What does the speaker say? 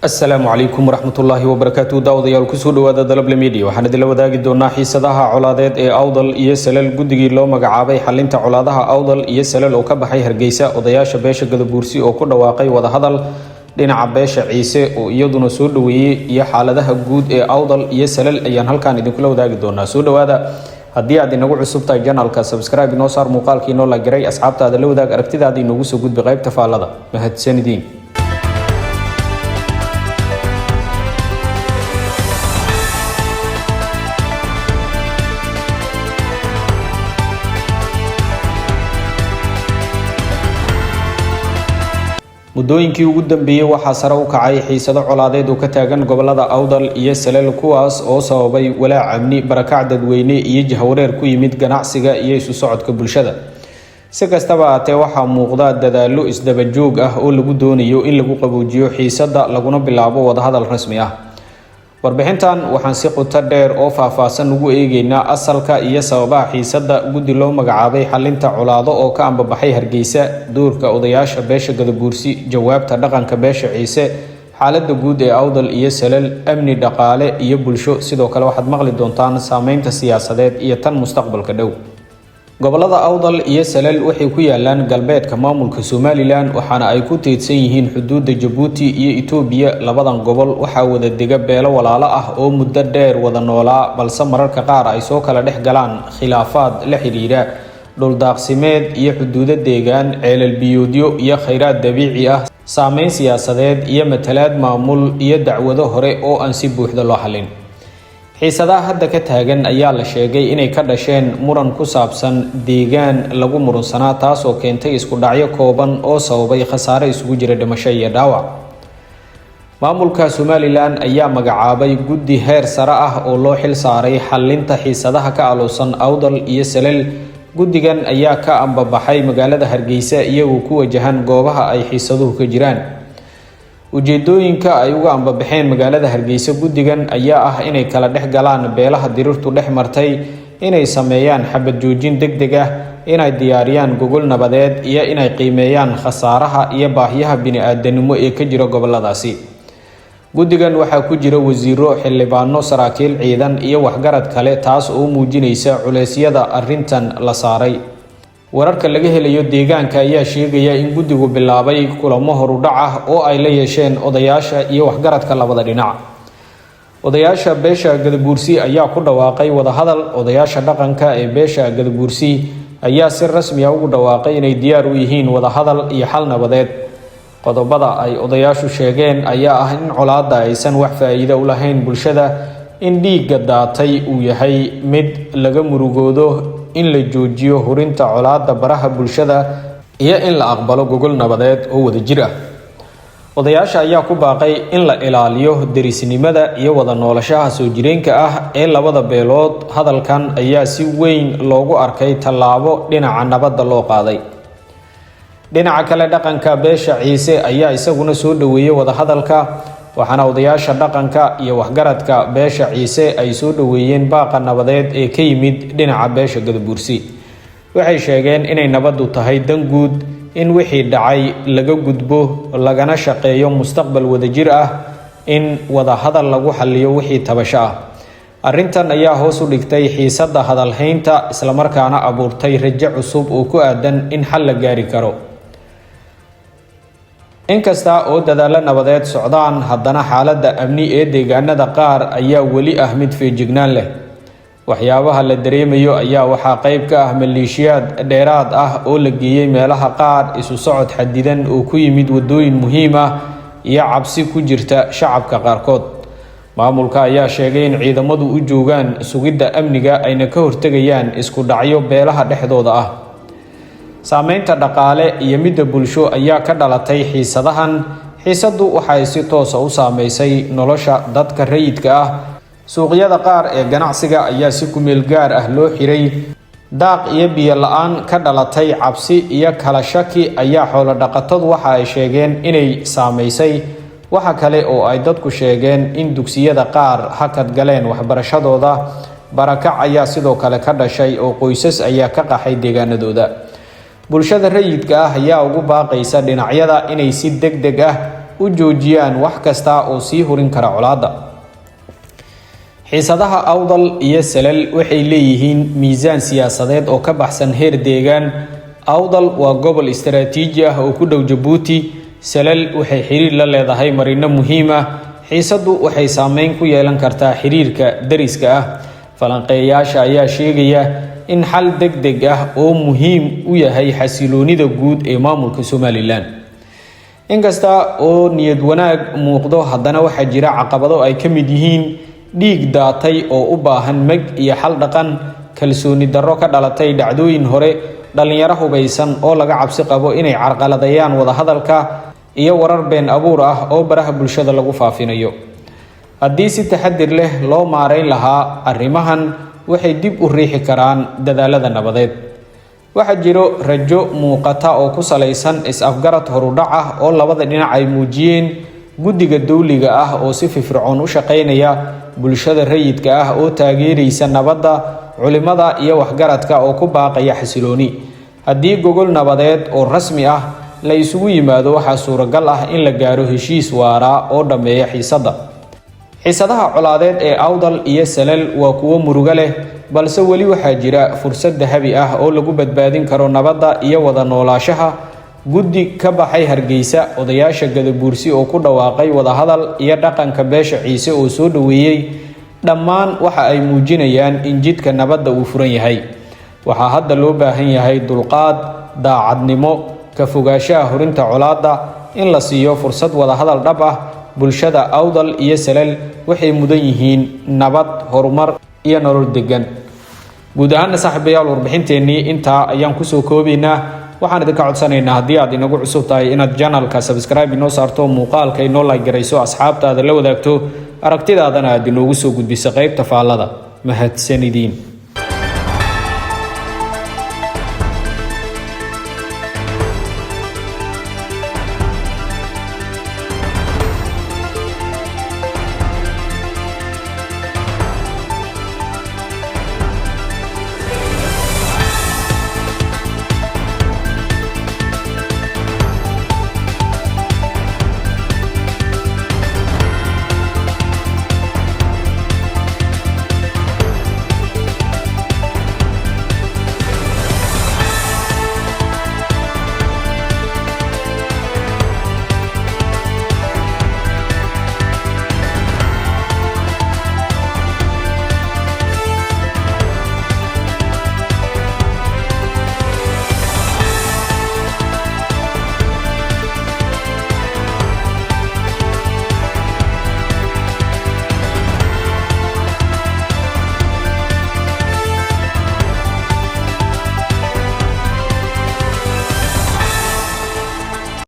السلام عليكم ورحمة الله وبركاته. داود يا الكسور وهذا دلب الميديا وحنا دلوا داقي دونا حيسدها علادات أوضل يسلل جدجي لو مجعبي حلنت علادها أوضل يسلل أو كبحي هرجيسة وضياش باش قد بورسي أو كل واقعي وذا هذا لين عباش عيسى ويدنا سود ويا حالتها جود أوضل يسلل أيان هل كان يدخلوا داقي دونا سود وهذا هدي عدي نقول عصب تاجنا على كسبسكرايب نوصار مقال كينو لاجري أصحاب تادلوا داق أركتي عدي نقول سجود بغيب تفعل هذا مهد سندين. muddooyinkii ugu dambeeyay waxaa sare u kacay xiisado colaadeed oo ka taagan gobolada Awdal iyo Salel kuwaas oo sababay walaac amni barakac dadweyne iyo jahwareer ku yimid ganacsiga iyo isu socodka bulshada. si kastaba ahaatee waxaa muuqda dadaalo isdaba joog ah oo lagu doonayo in lagu qaboojiyo xiisada laguna bilaabo wadahadal rasmi ah. warbixintan waxaan si qoto dheer oo faahfaahsan ugu eegaynaa asalka iyo sababaha xiisada guddi loo magacaabay xalinta colaado oo ka ambabaxay Hargeysa, doorka odayaasha beesha Gadabuursi, jawaabta dhaqanka beesha Ciise, xaaladda guud ee Awdal iyo Salel, amni dhaqaale iyo bulsho. sidoo kale waxaad maqli doontaan saameynta siyaasadeed iyo tan mustaqbalka dhow. gobolada Awdal iyo Salel waxay ku yaalaan galbeedka maamulka Somaliland waxaana ay ku teedsan yihiin xuduudda Djibouti iyo Itoobiya. labadan gobol waxaa wada dega beelo walaalo ah oo muddo dheer wada noolaa balse mararka qaar ay soo kala dhex galaan khilaafaad la xiriira dhul daaqsimeed iyo xuduudo deegaan, ceelal biyoodyo iyo kheyraad dabiici ah, saameyn siyaasadeed iyo matalaad maamul iyo dacwado hore oo aan si buuxda loo xalin. xiisadaha hadda ka taagan ayaa la sheegay inay ka dhasheen muran ku saabsan deegaan lagu murunsanaa taasoo keentay isku dhacyo kooban oo sababay khasaare isugu jira dhimasho iyo dhaawac. maamulka Somaliland ayaa magacaabay guddi heer sare ah oo loo xil saaray xalinta xiisadaha ka aloosan Awdal iyo Salel. guddigan ayaa ka ambabaxay magaalada Hargeysa iyagoo ku wajahan goobaha ay xiisaduhu ka jiraan. ujeedooyinka ay uga ambabaxeen magaalada Hargeysa guddigan ayaa ah inay kala dhex galaan beelaha dirirtu dhex martay, inay sameeyaan xabad joojin degdeg ah, inay diyaariyaan gogol nabadeed iyo inay qiimeeyaan khasaaraha iyo baahiyaha bini'aadanimo ee ka jira goboladaasi. guddigan waxaa ku jira wasiiro, xildhibaano, saraakiil ciidan iyo waxgarad kale taas oo muujinaysa culeysyada arrintan la saaray. wararka laga helayo deegaanka ayaa sheegaya in guddigu bilaabay kulamo horudhac ah oo ay la yeesheen odayaasha iyo waxgaradka labada dhinac. odayaasha beesha Gadabuursi ayaa ku dhawaaqay wadahadal. odayaasha dhaqanka ee beesha Gadabuursi ayaa si rasmi ah ugu dhawaaqay inay diyaar u yihiin wadahadal iyo xal nabadeed. qodobada ay odayaashu sheegeen ayaa ah in colaadda aysan wax faa'iido u lahayn bulshada, in dhiigga daatay uu yahay mid laga murugoodo, in la joojiyo hurinta colaadda baraha bulshada iyo in la aqbalo gogol nabadeed oo wadajir ah. odayaasha ayaa ku baaqay in la ilaaliyo derisnimada iyo wada noolashaha soo jireenka ah ee labada beelood. hadalkan ayaa si weyn loogu arkay tallaabo dhinaca nabadda loo qaaday. dhinaca kale dhaqanka beesha Ciise ayaa isaguna soo dhaweeyay wadahadalka, waxaana odayaasha dhaqanka iyo waxgaradka beesha Ciise ay soo dhaweeyeen baaqa nabadeed ee ka yimid dhinaca beesha Gadabuursi. waxay sheegeen inay nabaddu tahay dan guud, in wixii dhacay laga gudbo lagana shaqeeyo mustaqbal wadajir ah, in wadahadal lagu xalliyo wixii tabasho ah. arrintan ayaa hoos u dhigtay xiisada hadalhaynta isla markaana abuurtay rajo cusub oo ku aadan in xal la gaari karo. inkasta oo dadaalo nabadeed socdaan, haddana xaaladda amni ee deegaanada qaar ayaa weli ah mid feejignaan leh. waxyaabaha la dareemayo ayaa waxaa qayb ka ah maleeshiyaad dheeraad ah oo la geeyey meelaha qaar, isu socod xadidan oo ku yimid wadooyin muhiim ah iyo cabsi ku jirta shacabka qaarkood. maamulka ayaa sheegay in ciidamadu u joogaan sugidda amniga ayna ka hortegayaan isku dhacyo beelaha dhexdooda ah. saameynta dhaqaale iyo midda bulsho ayaa ka dhalatay xiisadahan. xiisadu waxay si toos ah u saameysay nolosha dadka rayidka ah. suuqyada qaar ee ganacsiga ayaa si ku meel gaar ah loo xiray. daaq iyo biyo la'aan ka dhalatay cabsi iyo kala shaki ayaa xoolo dhaqatadu waxa ay sheegeen inay saameysay. waxa kale oo ay dadku sheegeen in dugsiyada qaar hakad galeen waxbarashadooda. barakac ayaa sidoo kale ka dhashay oo qoysas ayaa ka qaxay deegaanadooda. bulshada rayidka ah ayaa ugu baaqaysa dhinacyada inay si degdeg ah u joojiyaan wax kasta oo sii hurin kara colaadda. xiisadaha awdal iyo salal waxay leeyihiin miisaan siyaasadeed oo ka baxsan heer deegaan. awdal waa gobol istiraatiiji ah oo ku dhow Jabuuti. salal waxay xiriir la leedahay marino muhiim ah. xiisadu waxay saameyn ku yeelan kartaa xiriirka dariska ah. falanqeeyaasha ayaa sheegaya in xal degdeg ah oo muhiim u yahay xasiloonida guud ee maamulka Somaliland. inkasta oo niyad wanaag muuqdo, haddana waxaa jira caqabado ay ka mid yihiin dhiig daatay oo u baahan mag iyo xal dhaqan, kalsooni darro ka dhalatay dhacdooyin hore, dhalinyaro hubeysan oo laga cabsi qabo inay carqaladeeyaan wada hadalka, iyo warar been abuur ah oo baraha bulshada lagu faafinayo. haddii si taxadir leh loo maareyn lahaa arrimahan, waxay dib u riixi karaan dadaalada nabadeed. waxaa jiro rajo muuqata oo ku salaysan is-afgarad horudhac ah oo labada dhinac ay muujiyeen. guddiga dawliga ah oo si firfircoon u shaqeynaya, bulshada rayidka ah oo taageeraysa nabadda, culimada iyo waxgaradka oo ku baaqaya xasilooni. haddii gogol nabadeed oo rasmi ah la isugu yimaado, waxaa suuragal ah in la gaaro heshiis waara oo dhammeeya xiisadda. xiisadaha colaadeed ee awdal iyo salal waa kuwo murugo leh, balse weli waxaa jira fursad dahabi ah oo lagu badbaadin karo nabadda iyo wada noolaanshaha. guddi ka baxay Hargeysa, odayaasha Gadabuursi oo ku dhawaaqay wada hadal, iyo dhaqanka beesha Ciise oo soo dhaweeyay, dhammaan waxa ay muujinayaan in jidka nabadda uu furan yahay. waxaa hadda loo baahan yahay dulqaad, daacadnimo, ka fogaanshaha horinta colaadda, in la siiyo fursad wada hadal dhab ah. bulshada awdal iyo salal waxay mudan yihiin nabad, horumar iyo nolol degan. guud ahaan saaxiibayaal, warbixinteennii intaa ayaan kusoo koobaynaa. waxaan idinka codsanaynaa haddii aad inagu cusub tahay inaad channelka subscribe inoo saarto, muuqaalka inoo like garayso, asxaabtaada la wadaagto, aragtidaadana aad inoogu soo gudbiso qaybta faallada. mahadsanidin.